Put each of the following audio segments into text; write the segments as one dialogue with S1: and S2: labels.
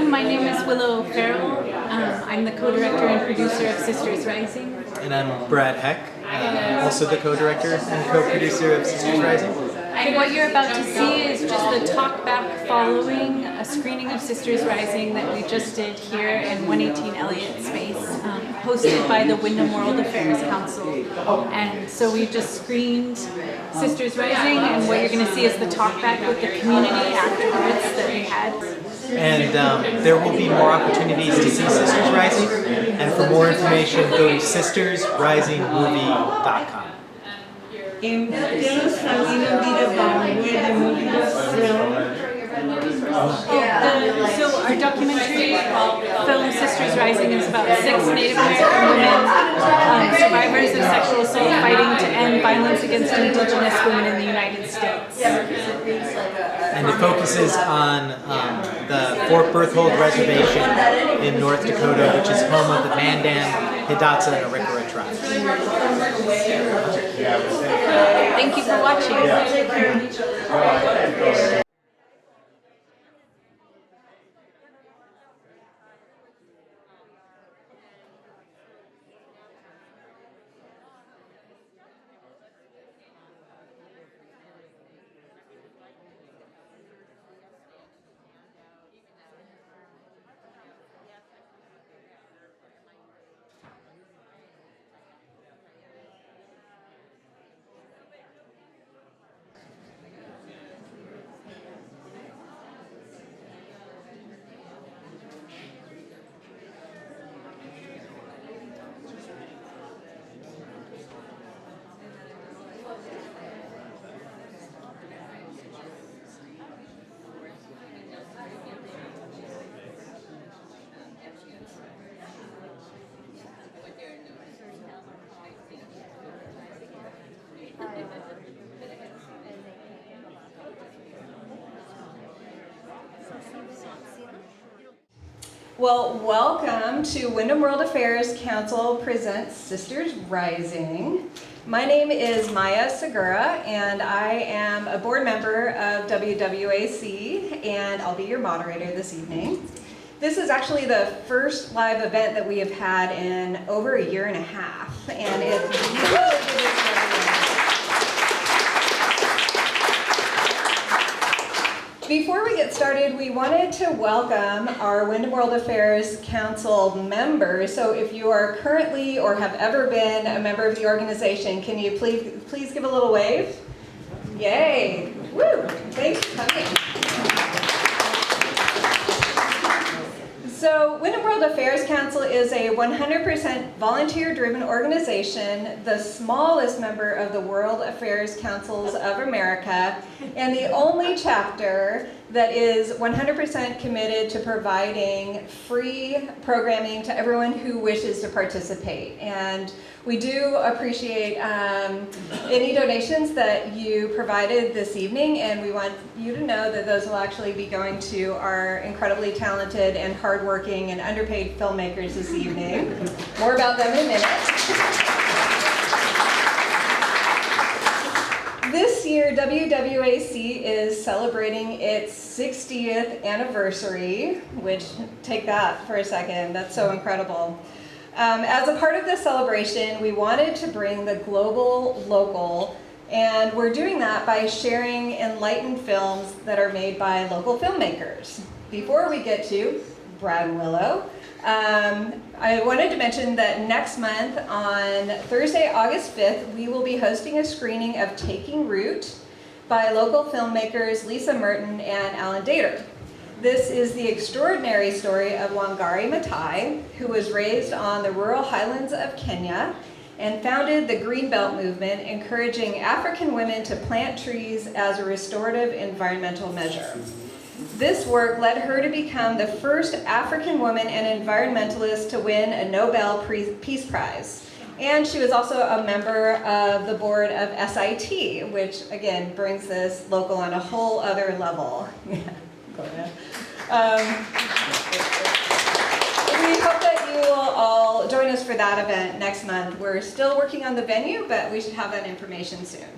S1: my name is Willow. I'm the co-director and producer of Sisters Rising.
S2: And I'm Brad Heck, also the co-director and co-producer of Sisters Rising.
S1: And what you're about to see is just the talk back following a screening of Sisters Rising that we just did here in 118 Elliott Space, hosted by the Wyndham World Affairs Council. And so we just screened Sisters Rising, and what you're going to see is the talk back with the community afterwards that we had.
S2: And there will be more opportunities to see Sisters Rising. And for more information, go to sistersrisingmovie.com.
S3: Tell us a little bit about where the movie was filmed.
S1: So our documentary film Sisters Rising is about 6 Native American women, survivors of sexual assault, fighting to end violence against Indigenous women in the United States.
S2: And it focuses on the Fort Berthold Reservation in North Dakota, which is home of the Mandan, Hidatsa, and Arikara tribes.
S1: Thank you for watching.
S4: Well, welcome to Wyndham World Affairs Council presents Sisters Rising. My name is Maya Segura, and I am a board member of WWAC, and I'll be your moderator this evening. This is actually the first live event that we have had in over a year and a half, and it's really good. Before we get started, we wanted to welcome our Wyndham World Affairs Council members. So if you are currently or have ever been a member of the organization, can you please give a little wave? Yay! Woo! Thanks for coming. So Wyndham World Affairs Council is a 100% volunteer-driven organization, the smallest member of the World Affairs Councils of America, and the only chapter that is 100% committed to providing free programming to everyone who wishes to participate. And we do appreciate any donations that you provided this evening, and we want you to know that those will actually be going to our incredibly talented and hardworking and underpaid filmmakers this evening. More about them in a minute. This year, WWAC is celebrating its 60th anniversary, which, take that for a second, that's so incredible. As a part of this celebration, we wanted to bring the global local, and we're doing that by sharing enlightened films that are made by local filmmakers. Before we get to Brad and Willow, I wanted to mention that next month on Thursday, August 5th, we will be hosting a screening of Taking Root by local filmmakers Lisa Merton and Alan Dater. This is the extraordinary story of Wangari Maathai, who was raised on the rural highlands of Kenya and founded the Green Belt movement, encouraging African women to plant trees as a restorative environmental measure. This work led her to become the first African woman and environmentalist to win a Nobel Peace Prize. And she was also a member of the board of SIT, which again brings this local on a whole other level. We hope that you will all join us for that event next month. We're still working on the venue, but we should have that information soon.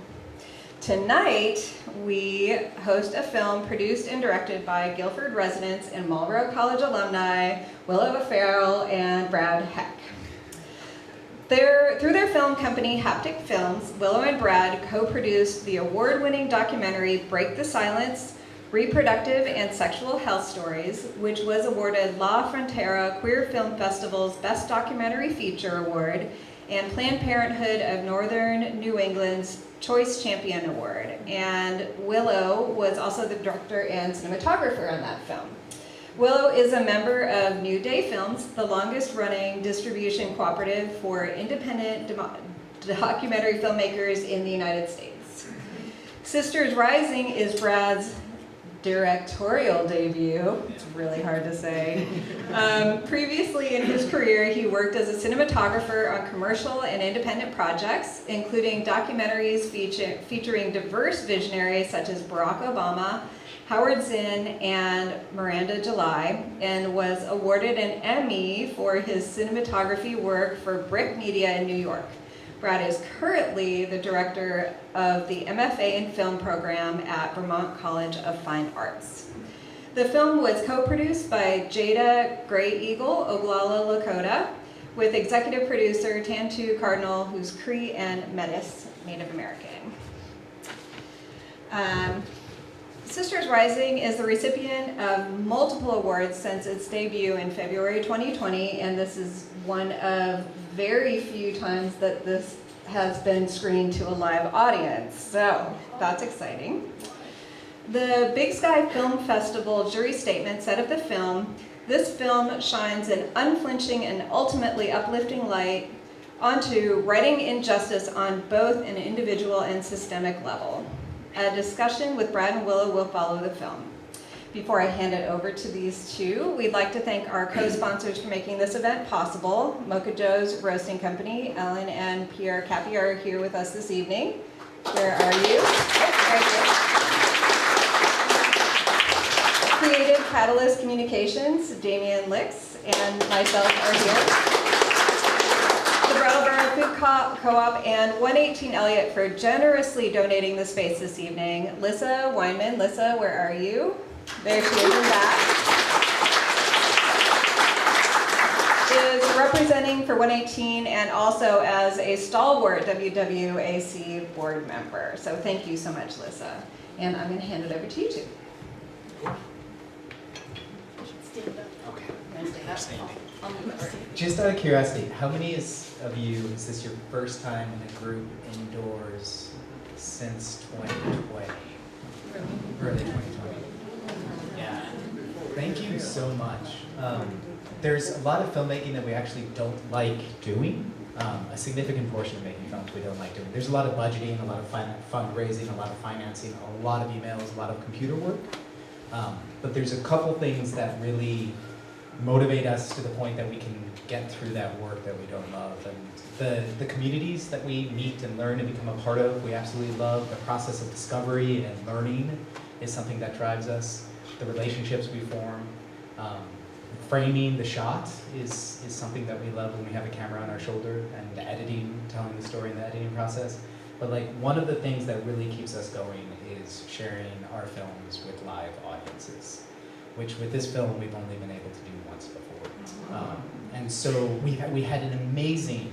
S4: Tonight, we host a film produced and directed by Guilford residents and Marlboro College alumni, Willow Farrell and Brad Heck. Through their film company, Haptic Films, Willow and Brad co-produced the award-winning documentary Break the Silence, Reproductive and Sexual Health Stories, which was awarded La Frontera Queer Film Festival's Best Documentary Feature Award and Planned Parenthood of Northern New England's Choice Champion Award. And Willow was also the director and cinematographer on that film. Willow is a member of New Day Films, the longest-running distribution cooperative for independent documentary filmmakers in the United States. Sisters Rising is Brad's directorial debut. It's really hard to say. Previously in his career, he worked as a cinematographer on commercial and independent projects, including documentaries featuring diverse visionaries such as Barack Obama, Howard Zinn, and Miranda July, and was awarded an Emmy for his cinematography work for Brick Media in New York. Brad is currently the director of the MFA in Film program at Vermont College of Fine Arts. The film was co-produced by Jada Gray Eagle, Oglala Lakota, with executive producer Tantu Cardinal, who's Cree and Metis Native American. Sisters Rising is the recipient of multiple awards since its debut in February 2020, and this is one of very few times that this has been screened to a live audience, so that's exciting. The Big Sky Film Festival jury statement said of the film, "This film shines an unflinching and ultimately uplifting light onto righting injustice on both an individual and systemic level." A discussion with Brad and Willow will follow the film. Before I hand it over to these two, we'd like to thank our co-sponsors for making this event possible. Mocha Joe's Roasting Company. Ellen and Pierre Cappy are here with us this evening. Where are you? Oh, right here. Creative Catalyst Communications, Damian Licks, and myself are here. The Brattleboro Food Co-op and 118 Elliott for generously donating the space this evening. Lissa Weinman. Lissa, where are you? There she is in back. Is representing for 118 and also as a stalwart WWAC board member. So thank you so much, Lissa. And I'm going to hand it over to you two.
S2: Just out of curiosity, how many of you, is this your first time in a group indoors since 2020? Early 2020. Yeah. Thank you so much. There's a lot of filmmaking that we actually don't like doing. A significant portion of making films we don't like doing. There's a lot of budgeting, a lot of fundraising, a lot of financing, a lot of emails, a lot of computer work. But there's a couple things that really motivate us to the point that we can get through that work that we don't love. And the communities that we meet and learn and become a part of, we absolutely love. The process of discovery and learning is something that drives us. The relationships we form. Framing the shot is something that we love when we have a camera on our shoulder, and the editing, telling the story in the editing process. But like one of the things that really keeps us going is sharing our films with live audiences, which with this film we've only been able to do once before. And so we had an amazing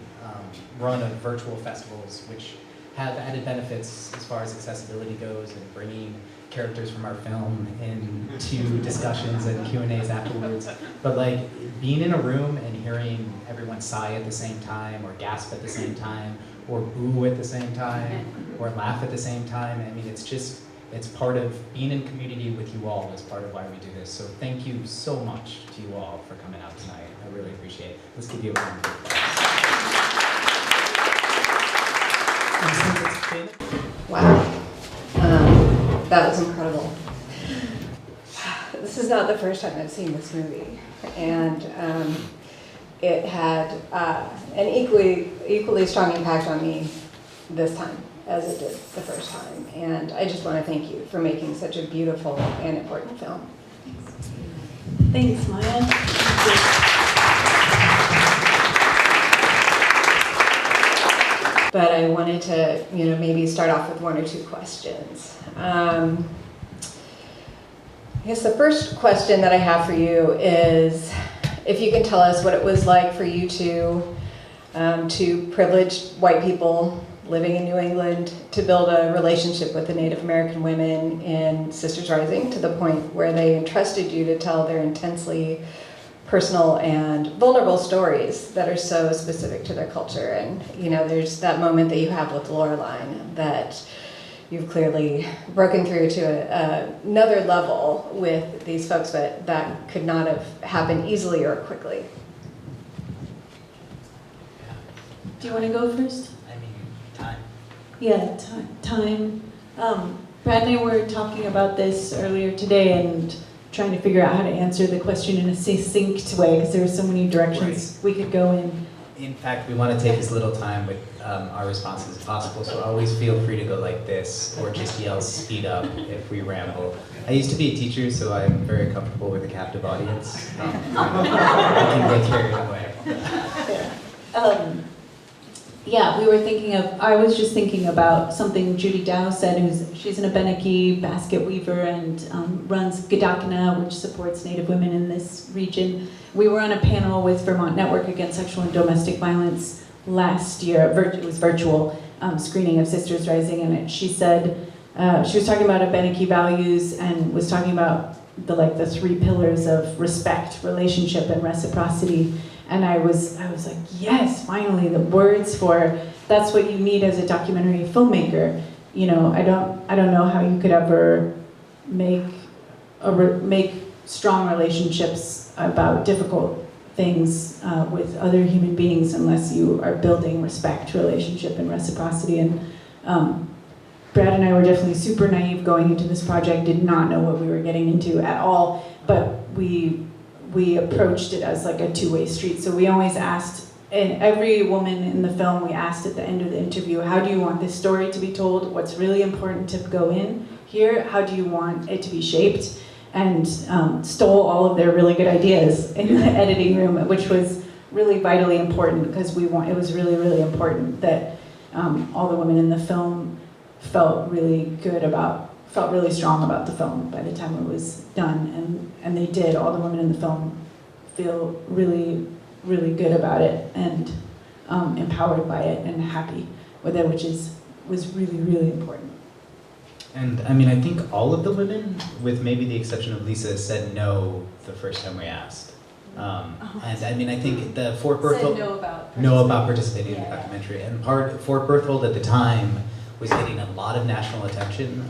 S2: run of virtual festivals, which have added benefits as far as accessibility goes and bringing characters from our film into discussions and Q&As afterwards. But like being in a room and hearing everyone sigh at the same time, or gasp at the same time, or boo at the same time, or laugh at the same time, I mean, it's part of being in community with you all is part of why we do this. So thank you so much to you all for coming out tonight. I really appreciate it. Let's give you a round of applause.
S4: Wow. That was incredible. This is not the first time I've seen this movie, and it had an equally strong impact on me this time as it did the first time. And I just want to thank you for making such a beautiful and important film.
S3: Thanks, Maya.
S4: but I wanted to, maybe start off with one or two questions. I guess the first question that I have for you is if you can tell us what it was like for you two privileged white people living in New England to build a relationship with the Native American women in Sisters Rising to the point where they entrusted you to tell their intensely personal and vulnerable stories that are so specific to their culture. And there's that moment that you have with Loreline that you've clearly broken through to another level with these folks, but that could not have happened easily or quickly.
S3: Do you want to go first?
S2: Time.
S3: Yeah, time. Brad and I were talking about this earlier today and trying to figure out how to answer the question in a succinct way because there were so many directions we could go in.
S2: In fact, we want to take as little time with our responses as possible, so always feel free to go like this or just yell speed up if we ramble. I used to be a teacher, so I'm very comfortable with a captive audience. I can get carried away.
S3: I was just thinking about something Judy Dow said, she's an Abenaki basket weaver and runs Gadakina, which supports Native women in this region. We were on a panel with Vermont Network Against Sexual and Domestic Violence last year, it was virtual screening of Sisters Rising, and she said, she was talking about Abenaki values and was talking about the 3 pillars of respect, relationship, and reciprocity. And I was like, yes, finally, the words for that's what you need as a documentary filmmaker. I don't know how you could ever make strong relationships about difficult things with other human beings unless you are building respect, relationship, and reciprocity. And Brad and I were definitely super naive going into this project, did not know what we were getting into at all, but we approached it as like a two-way street. So we always asked, and every woman in the film, we asked at the end of the interview, how do you want this story to be told? What's really important to go in here? How do you want it to be shaped? And stole all of their really good ideas in the editing room, which was really vitally important because it was really, really important that all the women in the film felt really strong about the film by the time it was done, and they did. All the women in the film feel really, really good about it and empowered by it and happy with it, which was really, really important.
S2: And I think all of the women, with maybe the exception of Lisa, said no the first time we asked. And I think the Fort Berthold
S1: know about
S2: participating in the documentary, and Fort Berthold at the time was getting a lot of national attention.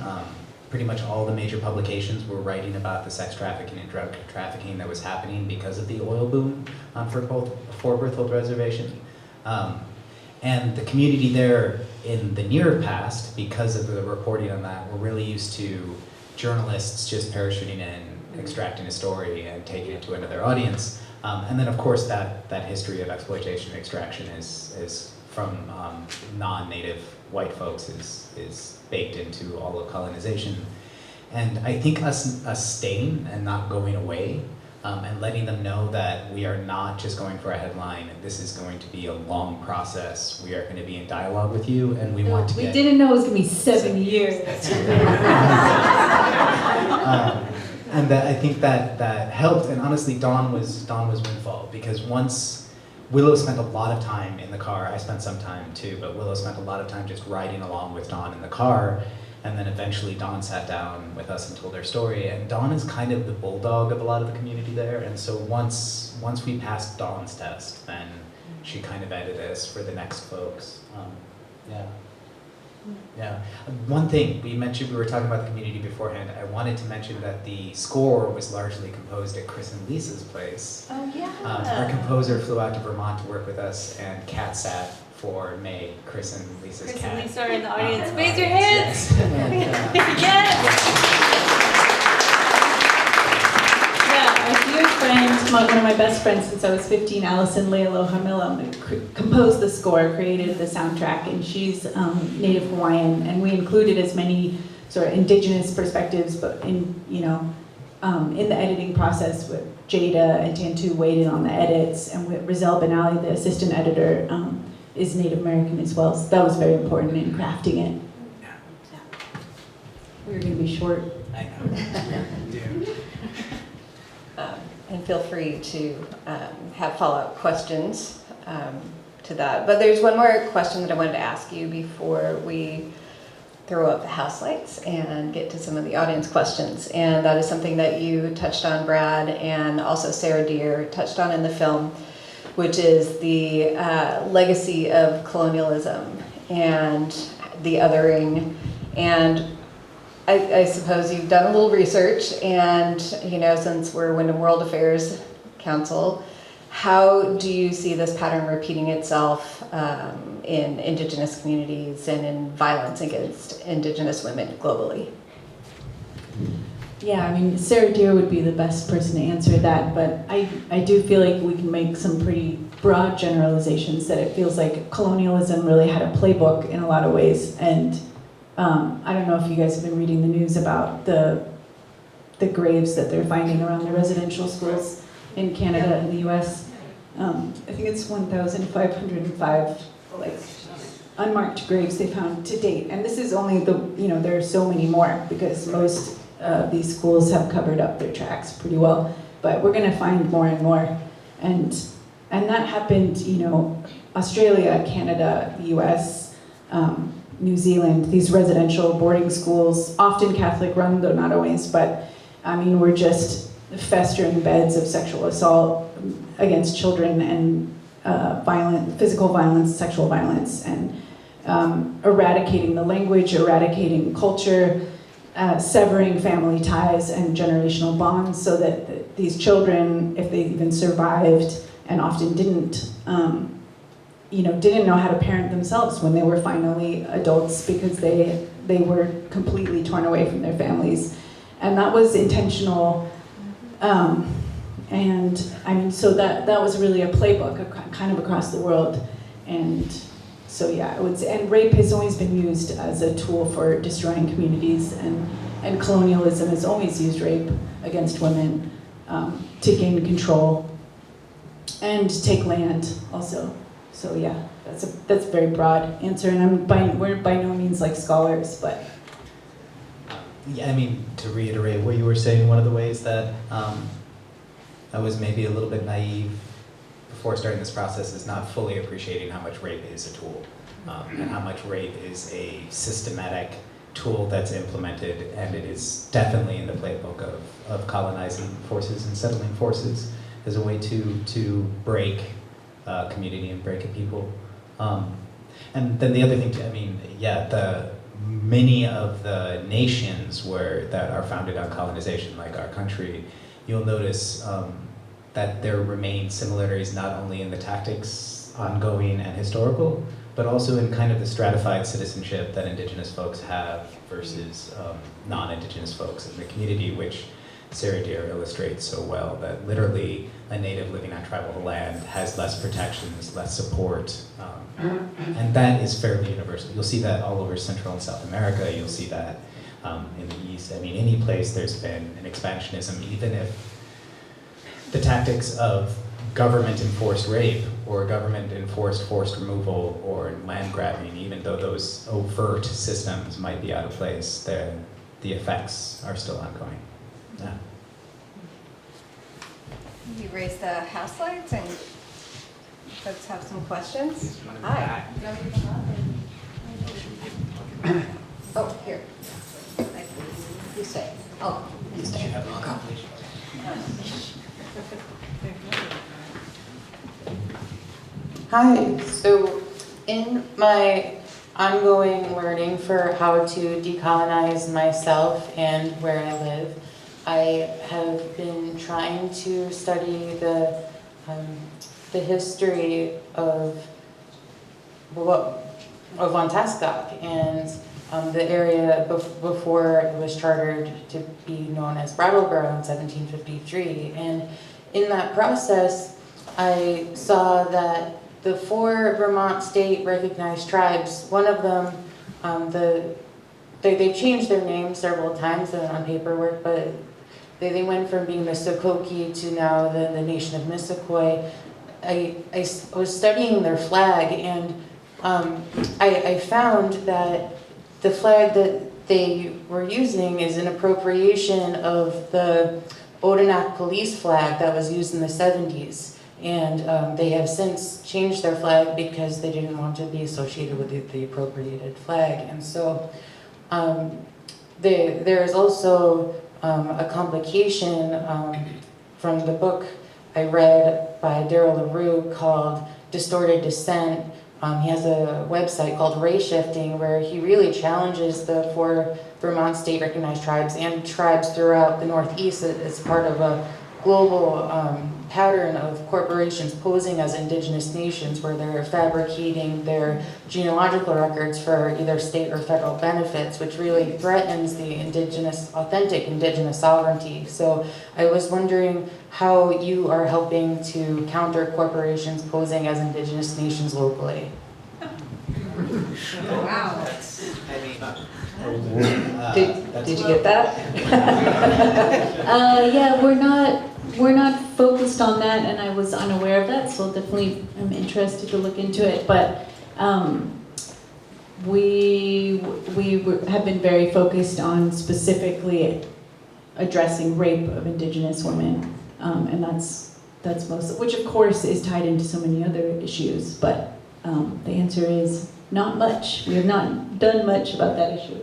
S2: Pretty much all the major publications were writing about the sex trafficking and drug trafficking that was happening because of the oil boom on Fort Berthold Reservation. And the community there in the near past, because of the reporting on that, were really used to journalists just parachuting in, extracting a story, and taking it to another audience. And then, of course, that history of exploitation and extraction is from non-native white folks is baked into all of colonization. And I think us staying and not going away and letting them know that we are not just going for a headline, this is going to be a long process. We are going to be in dialogue with you, and we want to
S3: We didn't know it was going to be 7 years.
S2: And I think that helped, and honestly, Dawn was windfall, because once Willow spent a lot of time in the car. I spent some time too, but Willow spent a lot of time just riding along with Dawn in the car. And then eventually Dawn sat down with us and told her story. And Dawn is kind of the bulldog of a lot of the community there. And so once we passed Dawn's test, then she kind of edited us for the next folks. Yeah. One thing, we were talking about the community beforehand. I wanted to mention that the score was largely composed at Chris and Lisa's place.
S1: Oh, yeah.
S2: Our composer flew out to Vermont to work with us, and Kat sat for May, Chris and Lisa's
S1: Chris
S2: cat.
S1: and Lisa are in the audience. Raise your
S2: Yes.
S1: hands. Yes.
S3: Yeah, our dear friend, one of my best friends since I was 15, Allison Leilo Hamila, composed the score, created the soundtrack, and she's Native Hawaiian, and we included as many sort of Indigenous perspectives, but in the editing process with Jada and Tantu weighed in on the edits, and with Rizal Benali, the assistant editor, is Native American as well. So that was very important in crafting it. We're going to be short.
S2: I know. Dude.
S4: And feel free to have follow-up questions to that. But there's one more question that I wanted to ask you before we throw up the house lights and get to some of the audience questions. And that is something that you touched on, Brad, and also Sarah Deer touched on in the film, which is the legacy of colonialism and the othering. And I suppose you've done a little research, and since we're Wyndham World Affairs Council, how do you see this pattern repeating itself in Indigenous communities and in violence against Indigenous women globally?
S3: Yeah, I mean, Sarah Deer would be the best person to answer that, but I do feel like we can make some pretty broad generalizations that it feels like colonialism really had a playbook in a lot of ways. And I don't know if you guys have been reading the news about the graves that they're finding around the residential schools in Canada and the US. I think it's 1,505 unmarked graves they found to date. And this is only there are so many more because most these schools have covered up their tracks pretty well. But we're going to find more and more. And that happened, Australia, Canada, the US, New Zealand, these residential boarding schools, often Catholic run, though not always, but I mean, we're just festering beds of sexual assault against children and physical violence, sexual violence, and eradicating the language, eradicating culture, severing family ties and generational bonds so that these children, if they even survived and often didn't know how to parent themselves when they were finally adults because they were completely torn away from their families. And that was intentional. And I mean, so that was really a playbook kind of across the world. And so yeah, I would say, and rape has always been used as a tool for destroying communities, and colonialism has always used rape against women to gain control and take land also. So yeah, that's a very broad answer, and we're by no means like scholars, but.
S2: Yeah, I mean, to reiterate what you were saying, one of the ways that I was maybe a little bit naive before starting this process is not fully appreciating how much rape is a tool, and how much rape is a systematic tool that's implemented, and it is definitely in the playbook of colonizing forces and settling forces as a way to break community and break a people. And then the other thing, many of the nations that are founded on colonization, like our country, you'll notice that there remain similarities not only in the tactics, ongoing and historical, but also in kind of the stratified citizenship that Indigenous folks have versus non-Indigenous folks in the community, which Sarah Deer illustrates so well, that literally a native living on tribal land has less protections, less support, and that is fairly universal. You'll see that all over Central and South America, you'll see that in the East. I mean, any place there's been an expansionism, even if the tactics of government-enforced rape or government-enforced forced removal or land grabbing, even though those overt systems might be out of place, the effects are still ongoing. Yeah.
S4: You raise the house lights and folks have some questions. Hi. Oh, here. You stay. Oh, you stay.
S5: Hi, so in my ongoing learning for how to decolonize myself and where I live, I have been trying to study the history of Wantaskok and the area before it was chartered to be known as Brattleboro in 1753. And in that process, I saw that the 4 Vermont state recognized tribes, one of them, they've changed their names several times on paperwork, but they went from being the Sokoki to now the nation of Missisquoi. I was studying their flag, and I found that the flag that they were using is an appropriation of the Odanak police flag that was used in the 70s. And they have since changed their flag because they didn't want to be associated with the appropriated flag. And so there is also a complication from the book I read by Daryl LaRue called Distorted Descent. He has a website called Ray Shifting, where he really challenges the 4 Vermont state recognized tribes and tribes throughout the Northeast as part of a global pattern of corporations posing as indigenous nations, where they're fabricating their genealogical records for either state or federal benefits, which really threatens the authentic indigenous sovereignty. So I was wondering how you are helping to counter corporations posing as indigenous nations locally.
S4: Wow.
S3: Did you get that?
S1: Yeah, we're not focused on that, and I was unaware of that, so definitely I'm interested to look into it. But we have been very focused on specifically addressing rape of Indigenous women, and that's most, which of course is tied into so many other issues. But the answer is not much. We have not done much about that issue.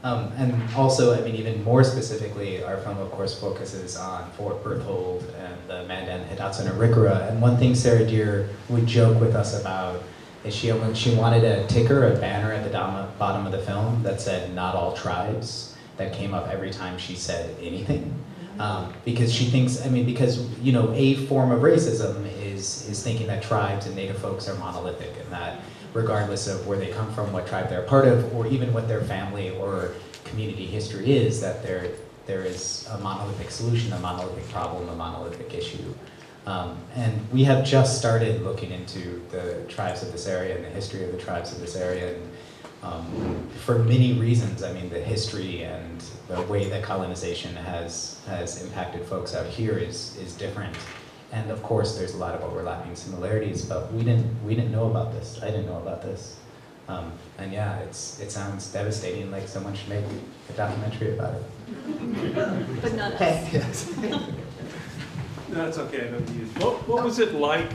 S2: And also, I mean, even more specifically, our film, of course, focuses on Fort Berthold and the Mandan Hidatsa Arikara. And one thing Sarah Deer would joke with us about is she wanted a ticker, a banner at the bottom of the film that said "Not all tribes," that came up every time she said anything. Because she thinks, I mean, because, you know, a form of racism is thinking that tribes and Native folks are monolithic, and that regardless of where they come from, what tribe they're a part of, or even what their family or community history is, that there is a monolithic solution, a monolithic problem, a monolithic issue. And we have just started looking into the tribes of this area and the history of the tribes of this area. And for many reasons, I mean, the history and the way that colonization has impacted folks out here is different. And of course, there's a lot of overlapping similarities, but we didn't know about this. I didn't know about this. And yeah, it sounds devastating, like someone should make a documentary about it.
S1: But not
S3: Okay.
S2: Yes.
S6: That's okay, I don't use. What was it like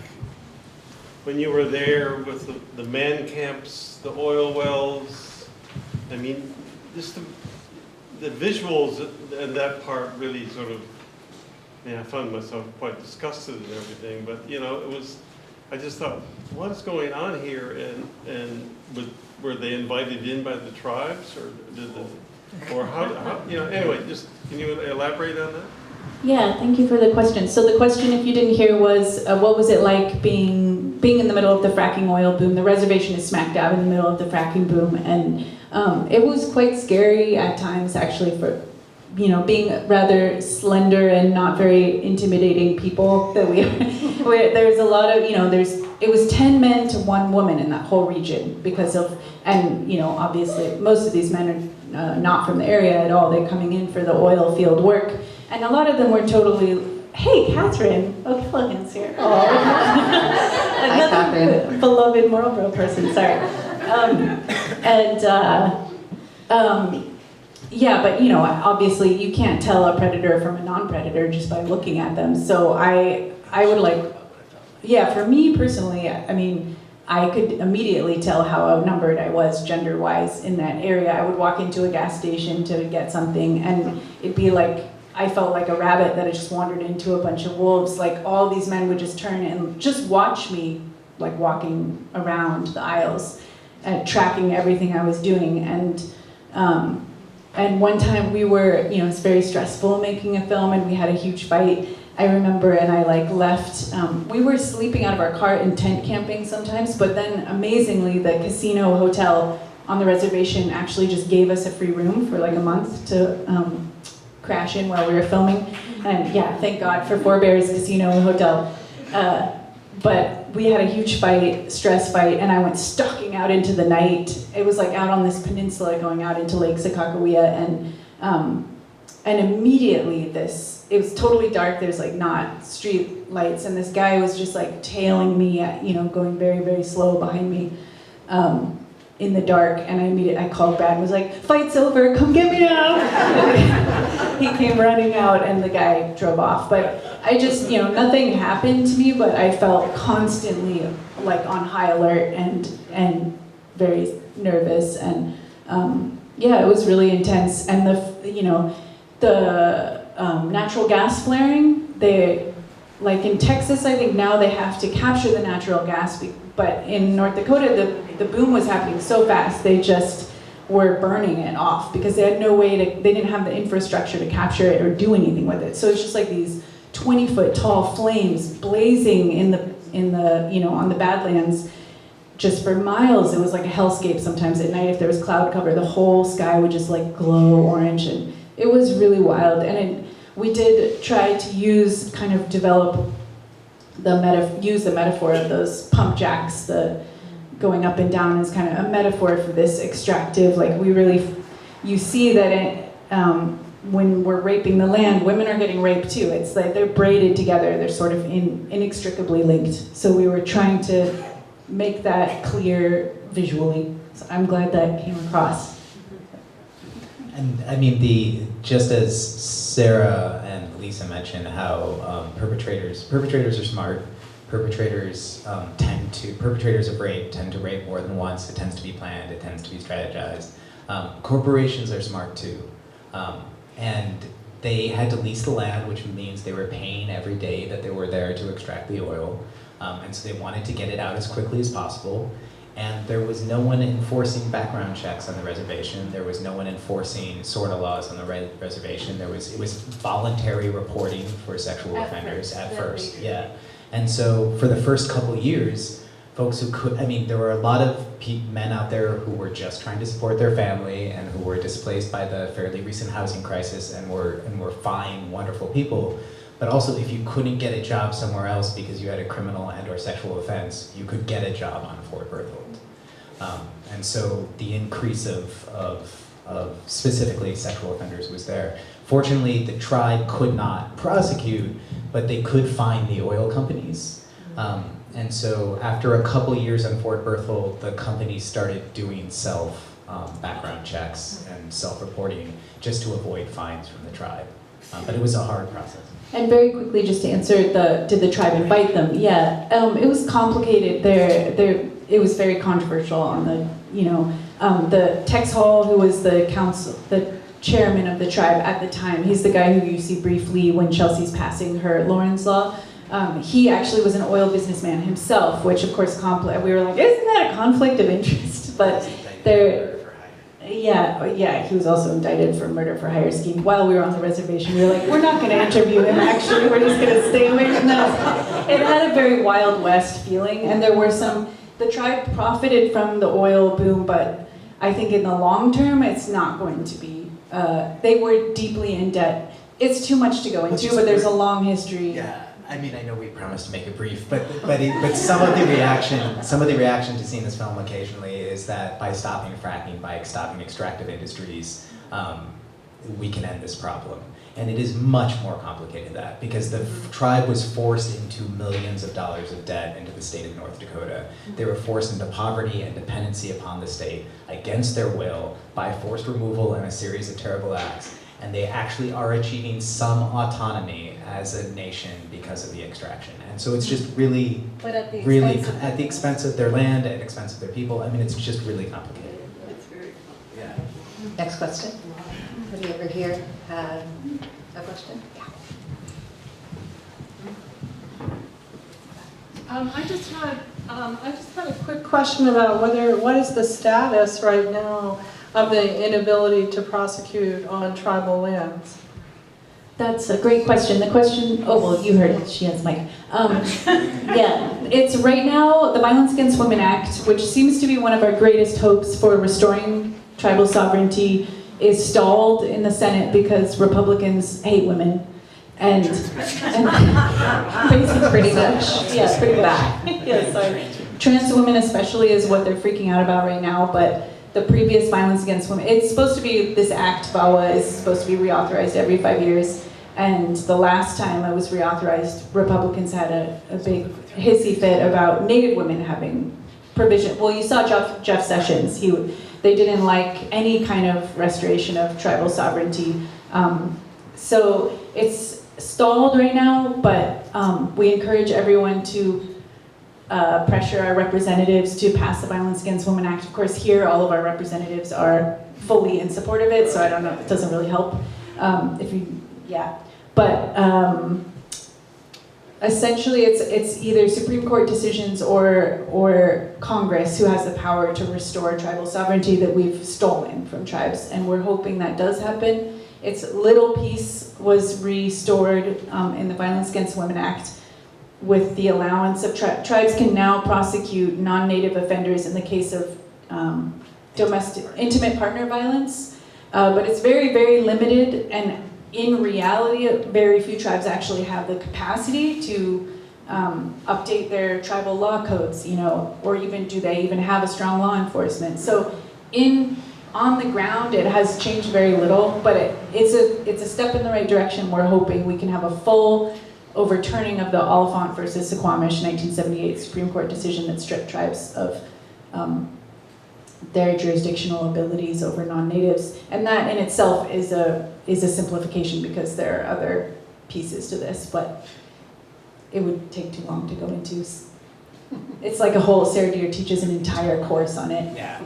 S6: when you were there with the man camps, the oil wells? I mean, just the visuals and that part really sort of, I found myself quite disgusted and everything, but you know, I just thought, what is going on here? And were they invited in by the tribes, or or how, you know, anyway, just, can you elaborate on that?
S1: Yeah, thank you for the question. So the question, if you didn't hear, was what was it like being in the middle of the fracking oil boom? The reservation is smack dab in the middle of the fracking boom, and it was quite scary at times, actually, for, you know, being rather slender and not very intimidating people that we are. Where there's a lot of, you know, it was 10 men to 1 woman in that whole region because of, and, you know, obviously most of these men are not from the area at all. They're coming in for the oil field work. And a lot of them were totally, hey, Catherine O'Callaghan's here. Another
S3: Catherine.
S1: beloved Marlboro person, sorry. Yeah, but you know, obviously you can't tell a predator from a non-predator just by looking at them. So I would like, yeah, for me personally, I mean, I could immediately tell how outnumbered I was gender-wise in that area. I would walk into a gas station to get something, and it'd be like, I felt like a rabbit that had just wandered into a bunch of wolves. Like, all these men would just turn and just watch me, like, walking around the aisles, tracking everything I was doing. And one time we were, you know, it's very stressful making a film, and we had a huge fight. I remember, and I like left, we were sleeping out of our car in tent camping sometimes, but then amazingly the casino hotel on the reservation actually just gave us a free room for like a month to crash in while we were filming. And yeah, thank God for Four Bears Casino and Hotel. But we had a huge fight, stress fight, and I went stalking out into the night. It was like out on this peninsula going out into Lake Sakakawea, and
S3: and immediately it was totally dark, there's like not street lights, and this guy was just like tailing me, going very, very slow behind me in the dark, and I called Brad and was like, "Fight's over, come get me now!" He came running out and the guy drove off. But I just, nothing happened to me, but I felt constantly like on high alert and very nervous, and it was really intense. And the natural gas flaring, like in Texas, I think now they have to capture the natural gas, but in North Dakota, the boom was happening so fast, they just were burning it off because they had no way they didn't have the infrastructure to capture it or do anything with it. So it's just like these 20-foot tall flames blazing in the on the Badlands just for miles. It was like a hellscape sometimes at night. If there was cloud cover, the whole sky would just like glow orange, and it was really wild. And we did try to use the metaphor of those pump jacks, the going up and down is kind of a metaphor for this extractive, you see that when we're raping the land, women are getting raped too. It's like they're braided together, they're sort of inextricably linked. So we were trying to make that clear visually. So I'm glad that came across.
S2: And I mean, just as Sarah and Lisa mentioned, how perpetrators are smart. Perpetrators of rape tend to rape more than once. It tends to be planned. It tends to be strategized. Corporations are smart too, and they had to lease the land, which means they were paying every day that they were there to extract the oil, and so they wanted to get it out as quickly as possible. And there was no one enforcing background checks on the reservation. There was no one enforcing SORNA laws on the reservation. It was voluntary reporting for sexual offenders at first. Yeah. And so for the first couple years, folks there were a lot of men out there who were just trying to support their family and who were displaced by the fairly recent housing crisis and were fine, wonderful people. But also, if you couldn't get a job somewhere else because you had a criminal and/or sexual offense, you could get a job on Fort Berthold. And so the increase of specifically sexual offenders was there. Fortunately, the tribe could not prosecute, but they could fine the oil companies. And so after a couple years on Fort Berthold, the companies started doing background checks and self-reporting just to avoid fines from the tribe. But it was a hard process.
S3: And very quickly, just to answer did the tribe invite them? Yeah, it was complicated. It was very controversial on the Tex Hall, who was the chairman of the tribe at the time. He's the guy who you see briefly when Chelsea's passing her Lawrence Law. He actually was an oil businessman himself, which of course we were like, isn't that a conflict of interest? But he was also indicted for murder for hire scheme while we were on the reservation. We were like, we're not going to interview him actually, we're just going to stay away from that. It had a very Wild West feeling, and the tribe profited from the oil boom, but I think in the long term, it's not going to be. They were deeply in debt. It's too much to go into, but there's a long history.
S2: Yeah. I mean, I know we promised to make it brief, but some of the reaction to seeing this film occasionally is that by stopping fracking, by stopping extractive industries, we can end this problem. And it is much more complicated than that, because the tribe was forced into millions of dollars of debt into the state of North Dakota. They were forced into poverty and dependency upon the state against their will by forced removal and a series of terrible acts. And they actually are achieving some autonomy as a nation because of the extraction. And so it's just really, at the expense of their land, at the expense of their people. I mean, it's just really complicated.
S7: It's very complicated.
S2: Yeah.
S8: Next question. Anybody over here had a question?
S7: I just had a quick question about what is the status right now of the inability to prosecute on tribal lands?
S3: That's a great question. The question, you heard it, she has mic. It's right now, the Violence Against Women Act, which seems to be one of our greatest hopes for restoring tribal sovereignty, is stalled in the Senate because Republicans hate women. And basically pretty much. Yeah, pretty much. Yeah, sorry. Trans women especially is what they're freaking out about right now, but the previous violence against women, it's supposed to be, this act, VAWA, is supposed to be reauthorized every 5 years. And the last time it was reauthorized, Republicans had a big hissy fit about Native women having provision. Well, you saw Jeff Sessions. They didn't like any kind of restoration of tribal sovereignty. So it's stalled right now, but we encourage everyone to pressure our representatives to pass the Violence Against Women Act. Of course, here all of our representatives are fully in support of it, so I don't know, it doesn't really help. But essentially it's either Supreme Court decisions or Congress who has the power to restore tribal sovereignty that we've stolen from tribes, and we're hoping that does happen. Its little piece was restored in the Violence Against Women Act with the allowance of tribes can now prosecute non-native offenders in the case of intimate partner violence, but it's very, very limited, and in reality, very few tribes actually have the capacity to update their tribal law codes, or even do they even have a strong law enforcement. So on the ground, it has changed very little, but it's a step in the right direction. We're hoping we can have a full overturning of the Oliphant versus Suquamish 1978 Supreme Court decision that stripped tribes of their jurisdictional abilities over non-natives, and that in itself is a simplification because there are other pieces to this, but it would take too long to go into. It's like a whole, Sarah Deer teaches an entire course on it.
S2: Yeah.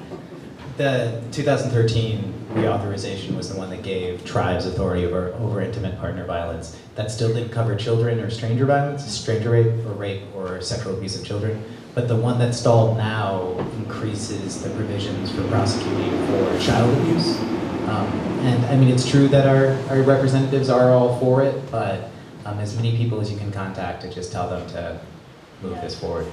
S2: The 2013 reauthorization was the one that gave tribes authority over intimate partner violence. That still didn't cover children or stranger violence, stranger rape or sexual abuse of children. But the one that's stalled now increases the provisions for prosecuting for child abuse. And I mean, it's true that our representatives are all for it, but as many people as you can contact to just tell them to move this forward.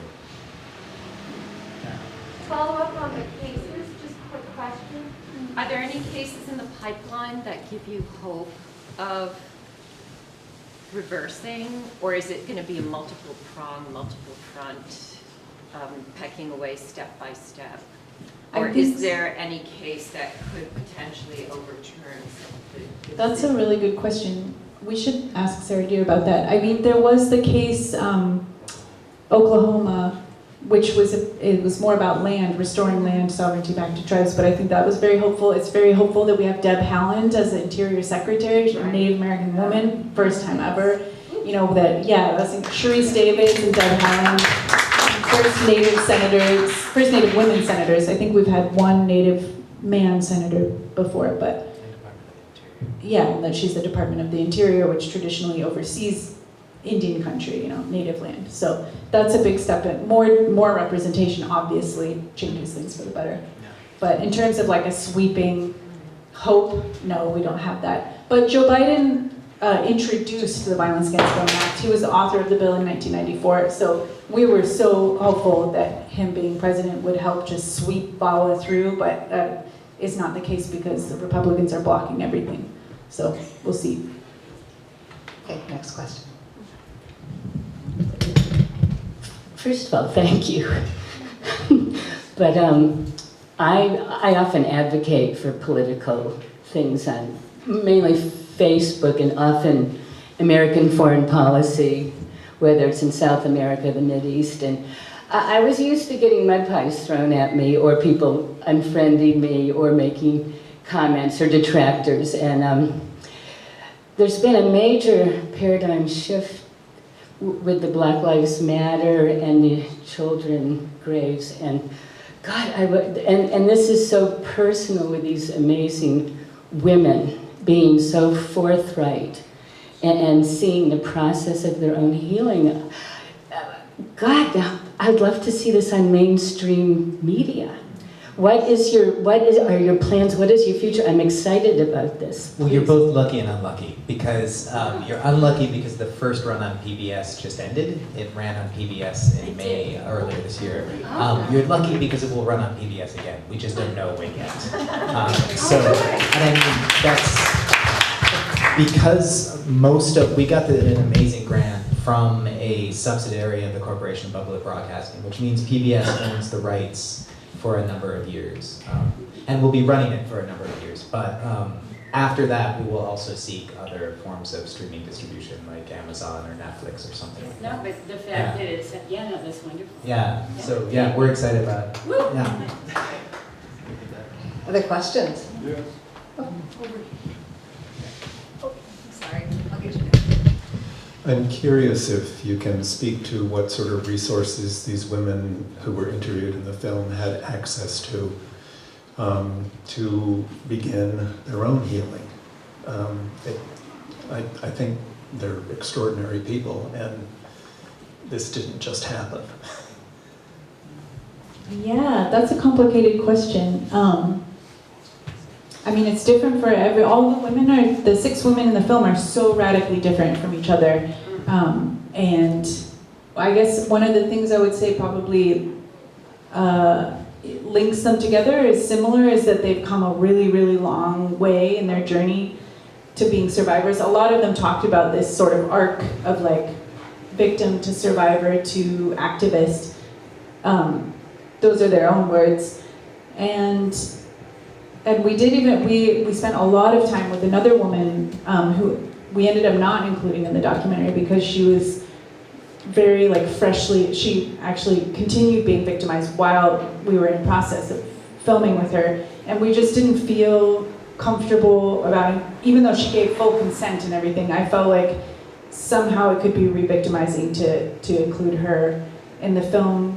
S8: Follow up on the cases, just a quick question.
S9: Are there any cases in the pipeline that give you hope of reversing, or is it going to be a multiple prong, multiple front, pecking away step by step? Or is there any case that could potentially overturn something?
S3: That's a really good question. We should ask Sarah Deer about that. I mean, there was the case, Oklahoma, which was more about land, restoring land sovereignty back to tribes, but I think that was very hopeful. It's very hopeful that we have Deb Haaland as the Interior Secretary, a Native American woman, first time ever. That's Sharice Davids and Deb Haaland, first Native women senators. I think we've had one Native man senator before, but that she's the Department of the Interior, which traditionally oversees Indian country, native land. So that's a big step. More representation obviously changes things for the better. But in terms of like a sweeping hope, no, we don't have that. But Joe Biden introduced the Violence Against Women Act. He was the author of the bill in 1994. So we were so hopeful that him being president would help just sweep VAWA through, but that is not the case because the Republicans are blocking everything. So we'll see.
S8: Okay, next question.
S10: First of all, thank you. But I often advocate for political things on mainly Facebook and often American foreign policy, whether it's in South America, the Mideast. And I was used to getting mud pies thrown at me or people unfriending me or making comments or detractors. And there's been a major paradigm shift with the Black Lives Matter and the children graves, and God, and this is so personal with these amazing women being so forthright and seeing the process of their own healing. God, I'd love to see this on mainstream media. What are your plans? What is your future? I'm excited about this.
S2: Well, you're both lucky and unlucky because you're unlucky because the first run on PBS just ended. It ran on PBS in May earlier this year. You're lucky because it will run on PBS again. We just don't know when yet. And I mean, that's because we got an amazing grant from a subsidiary of the Corporation of Public Broadcasting, which means PBS owns the rights for a number of years. And we'll be running it for a number of years. But after that, we will also seek other forms of streaming distribution, like Amazon or Netflix or something like that.
S10: No, but the fact that it's, yeah, no, that's wonderful.
S2: Yeah, so yeah, we're excited about it. Yeah.
S8: Other questions?
S6: Yes.
S8: Sorry, I'll get you.
S11: I'm curious if you can speak to what sort of resources these women who were interviewed in the film had access to begin their own healing. I think they're extraordinary people, and this didn't just happen.
S3: Yeah, that's a complicated question. I mean, it's different for all the women the 6 women in the film are so radically different from each other. And I guess one of the things I would say probably links them together is similar is that they've come a really, really long way in their journey to being survivors. A lot of them talked about this sort of arc of like victim to survivor to activist. Those are their own words. And we spent a lot of time with another woman who we ended up not including in the documentary because she was very like she actually continued being victimized while we were in process of filming with her, and we just didn't feel comfortable about it. Even though she gave full consent and everything, I felt like somehow it could be re-victimizing to include her in the film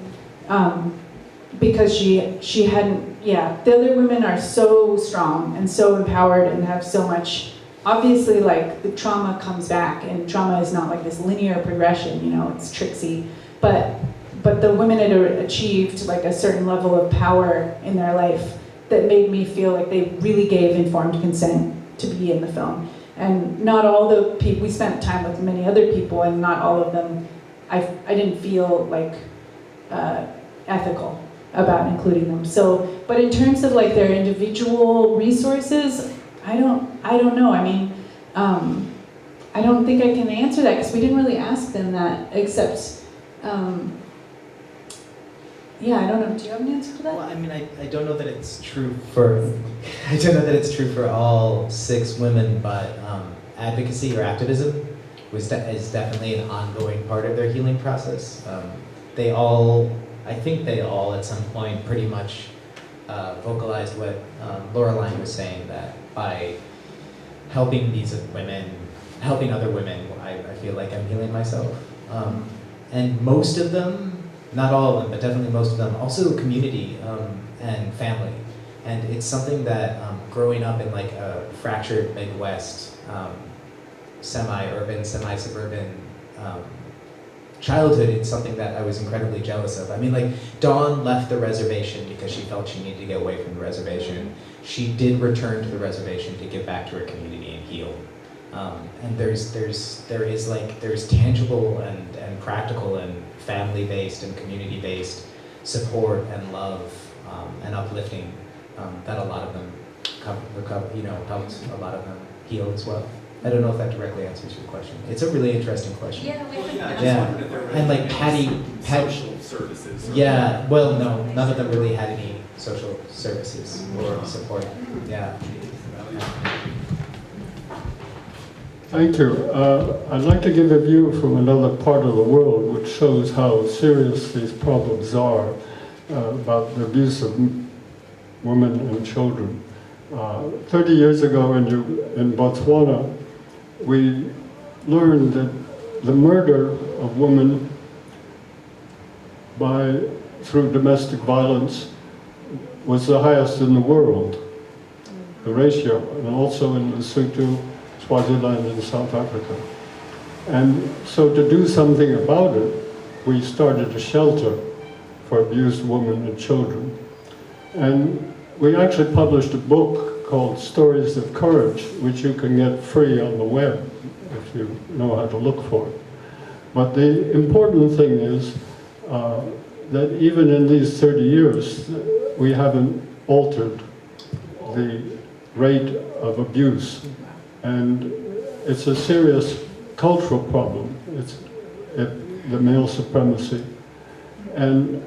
S3: because she hadn't, the other women are so strong and so empowered and have so much. Obviously, like, the trauma comes back, and trauma is not like this linear progression, it's tricksy. But the women had achieved like a certain level of power in their life that made me feel like they really gave informed consent to be in the film. And not all the people, we spent time with many other people, and not all of them, I didn't feel like ethical about including them. So, but in terms of like their individual resources, I don't know. I mean, I don't think I can answer that because we didn't really ask them that, except, I don't know. Do you have an answer to that?
S2: Well, I mean, I don't know that it's true for, all 6 women, but advocacy or activism is definitely an ongoing part of their healing process. I think they all at some point pretty much vocalized what Laureline was saying, that by helping other women, I feel like I'm healing myself. And most of them, not all of them, but definitely most of them, also community and family. And it's something that growing up in like a fractured Midwest, semi-urban, semi-suburban childhood, it's something that I was incredibly jealous of. I mean, like, Dawn left the reservation because she felt she needed to get away from the reservation. She did return to the reservation to give back to her community and heal. And there's tangible and practical and family-based and community-based support and love and uplifting that a lot of them helped a lot of them heal as well. I don't know if that directly answers your question. It's a really interesting question.
S9: Yeah,
S2: And like
S12: social services.
S2: Yeah, well, no, none of them really had any social services or support. Yeah.
S13: Thank you. I'd like to give a view from another part of the world which shows how serious these problems are about the abuse of women and children. 30 years ago in Botswana, we learned that the murder of women through domestic violence was the highest in the world, the ratio, and also in Lesotho, Swaziland, and South Africa. And so to do something about it, we started a shelter for abused women and children. And we actually published a book called Stories of Courage, which you can get free on the web if you know how to look for it. But the important thing is that even in these 30 years, we haven't altered the rate of abuse. And it's a serious cultural problem. It's the male supremacy. And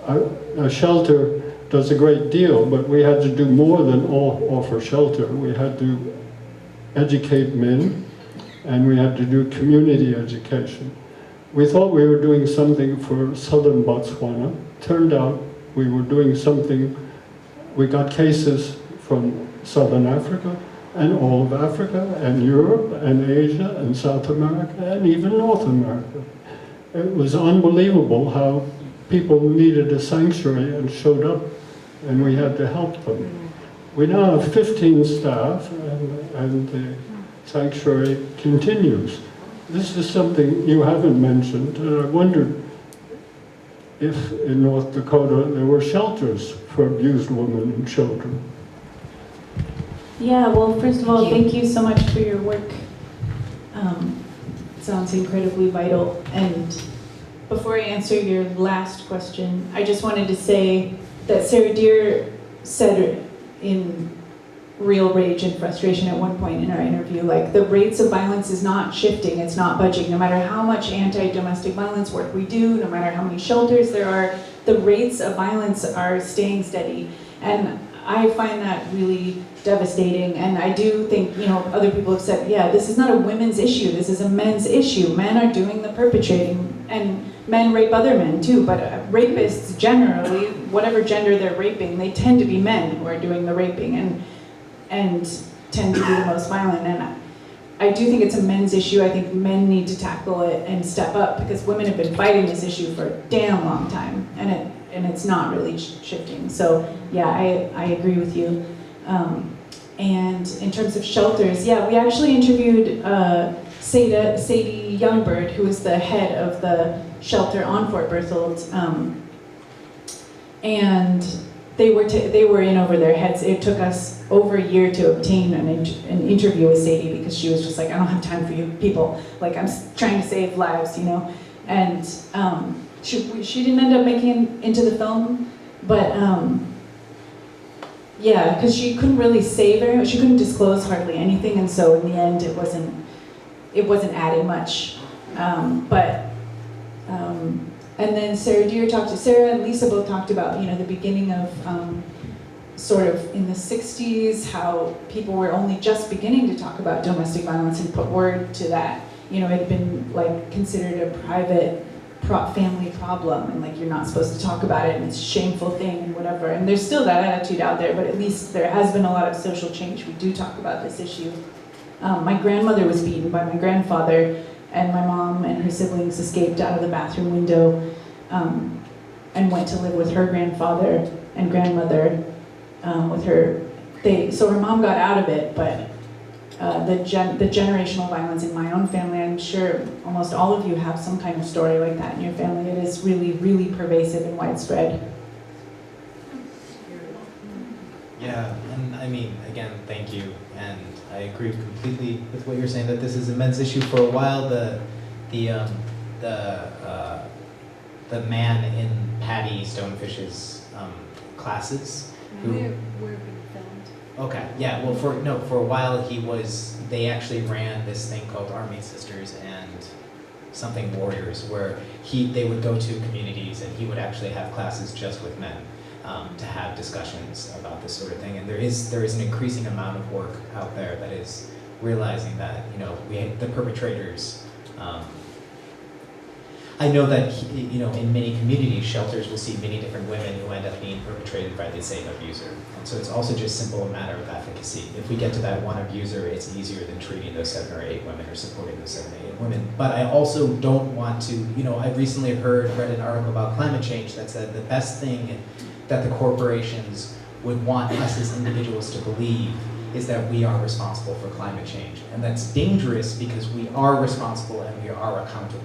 S13: a shelter does a great deal, but we had to do more than offer shelter. We had to educate men, and we had to do community education. We thought we were doing something for southern Botswana. Turned out we were doing something. We got cases from southern Africa, and all of Africa, and Europe, and Asia, and South America, and even North America. It was unbelievable how people needed a sanctuary and showed up, and we had to help them. We now have 15 staff, and the sanctuary continues. This is something you haven't mentioned, and I wondered if in North Dakota there were shelters for abused women and children.
S3: Yeah, well, first of all, thank you so much for your work. Sounds incredibly vital. And before I answer your last question, I just wanted to say that Sarah Deer said in real rage and frustration at one point in our interview, like, the rates of violence is not shifting, it's not budging. No matter how much anti-domestic violence work we do, no matter how many shelters there are, the rates of violence are staying steady. And I find that really devastating, and I do think, other people have said, yeah, this is not a women's issue, this is a men's issue. Men are doing the perpetrating, and men rape other men too, but rapists generally, whatever gender they're raping, they tend to be men who are doing the raping and tend to be the most violent. And I do think it's a men's issue. I think men need to tackle it and step up, because women have been fighting this issue for a damn long time, and it's not really shifting. So yeah, I agree with you. And in terms of shelters, yeah, we actually interviewed Sadie Youngbird, who is the head of the shelter on Fort Berthold, and they were in over their heads. It took us over a year to obtain an interview with Sadie, because she was just like, I don't have time for you people. Like, I'm trying to save lives, And she didn't end up making it into the film, but yeah, because she couldn't really say very much. She couldn't disclose hardly anything, and so in the end, it wasn't adding much. And then Sarah and Lisa both talked about, the beginning of sort of in the 60s, how people were only just beginning to talk about domestic violence and put word to that. It had been like considered a private family problem, and like, you're not supposed to talk about it, and it's a shameful thing and whatever. And there's still that attitude out there, but at least there has been a lot of social change. We do talk about this issue. My grandmother was beaten by my grandfather, and my mom and her siblings escaped out of the bathroom window and went to live with her grandfather and grandmother with her. So her mom got out of it, but the generational violence in my own family, I'm sure almost all of you have some kind of story like that in your family. It is really, really pervasive and widespread.
S2: Yeah, and I mean, again, thank you, and I agree completely with what you're saying, that this is a men's issue. For a while, the man in Patty Stonefish's classes, who
S1: We're being filmed.
S2: Okay, yeah, well, for a while they actually ran this thing called Army Sisters and something Warriors, where they would go to communities and he would actually have classes just with men to have discussions about this sort of thing. And there is an increasing amount of work out there that is realizing that, the perpetrators, I know that, in many communities, shelters will see many different women who end up being perpetrated by the same abuser. And so it's also just simple a matter of efficacy. If we get to that one abuser, it's easier than treating those 7 or 8 women or supporting those 7 or 8 women. But I also don't want to, I recently read an article about climate change that said the best thing that the corporations would want us as individuals to believe is that we are responsible for climate change. And that's dangerous, because we are responsible and we are accountable.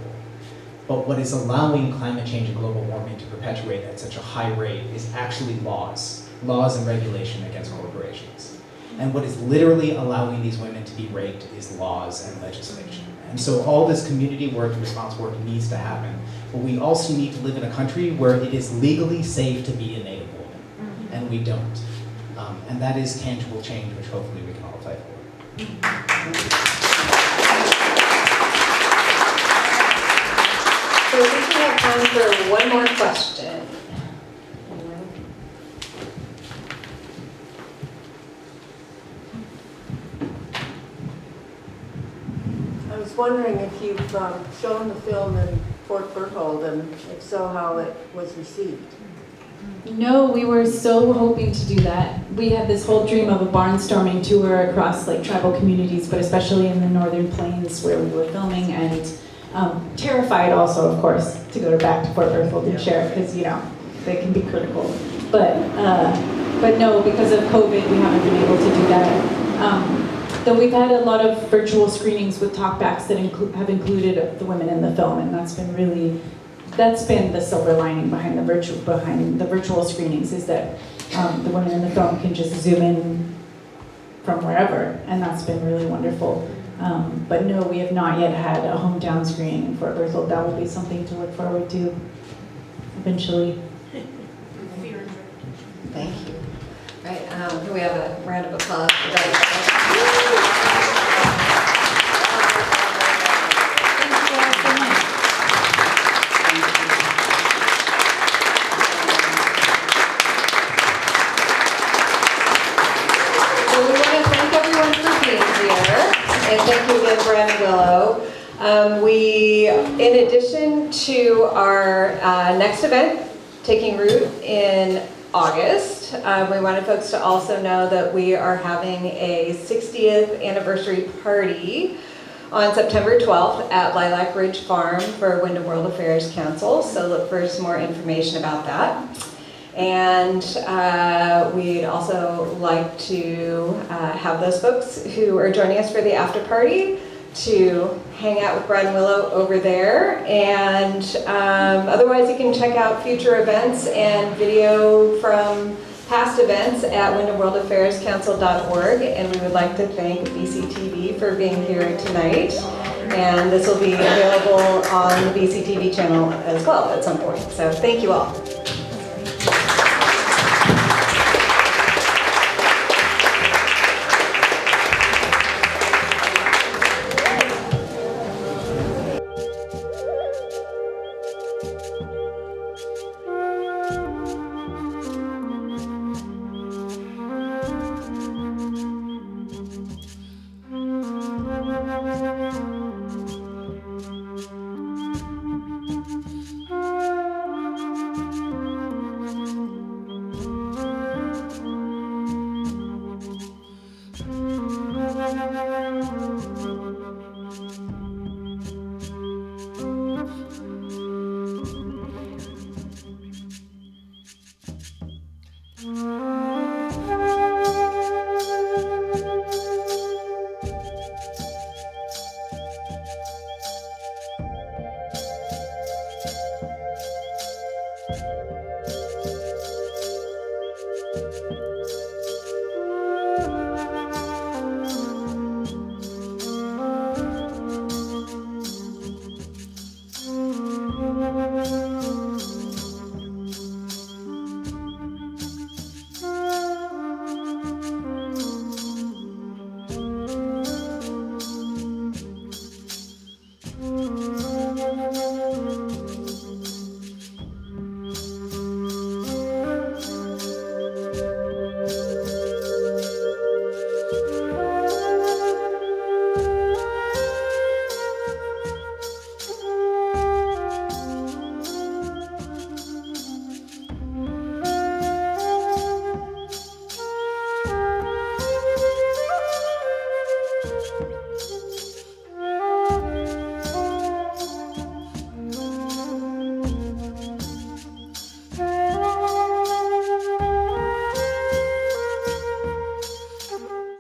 S2: But what is allowing climate change and global warming to perpetuate at such a high rate is actually laws and regulation against corporations. And what is literally allowing these women to be raped is laws and legislation. And so all this community work and response work needs to happen. But we also need to live in a country where it is legally safe to be a Native woman. And we don't. And that is tangible change, which hopefully we can all fight for.
S8: So we can have time for one more question. wondering if you've shown the film in Fort Berthold, and if so, how it was received.
S3: No, we were so hoping to do that. We had this whole dream of a barnstorming tour across like tribal communities, but especially in the northern plains where we were filming, and terrified also, of course, to go back to Fort Berthold and share it, because, you know, they can be critical. But no, because of COVID, we haven't been able to do that. Though we've had a lot of virtual screenings with talkbacks that have included the women in the film, and that's been the silver lining behind the virtual screenings, is that the women in the film can just zoom in from wherever, and that's been really wonderful. But no, we have not yet had a hometown screening in Fort Berthold. That will be something to look forward to eventually.
S8: Thank you. Right, can we have a round of applause for that? So we want to thank everyone for being here, and thank you again, Brad and Willow. In addition to our next event, taking root in August, we wanted folks to also know that we are having a 60th anniversary party on September 12th at Lilac Ridge Farm for Wyndham World Affairs Council, so look for some more information about that. And we'd also like to have those folks who are joining us for the after party to hang out with Brad and Willow over there. And otherwise, you can check out future events and video from past events at wyndhamworldaffairscouncil.org. And we would like to thank BCTV for being here tonight. And this will be available on the BCTV channel as well at some point. So thank you all.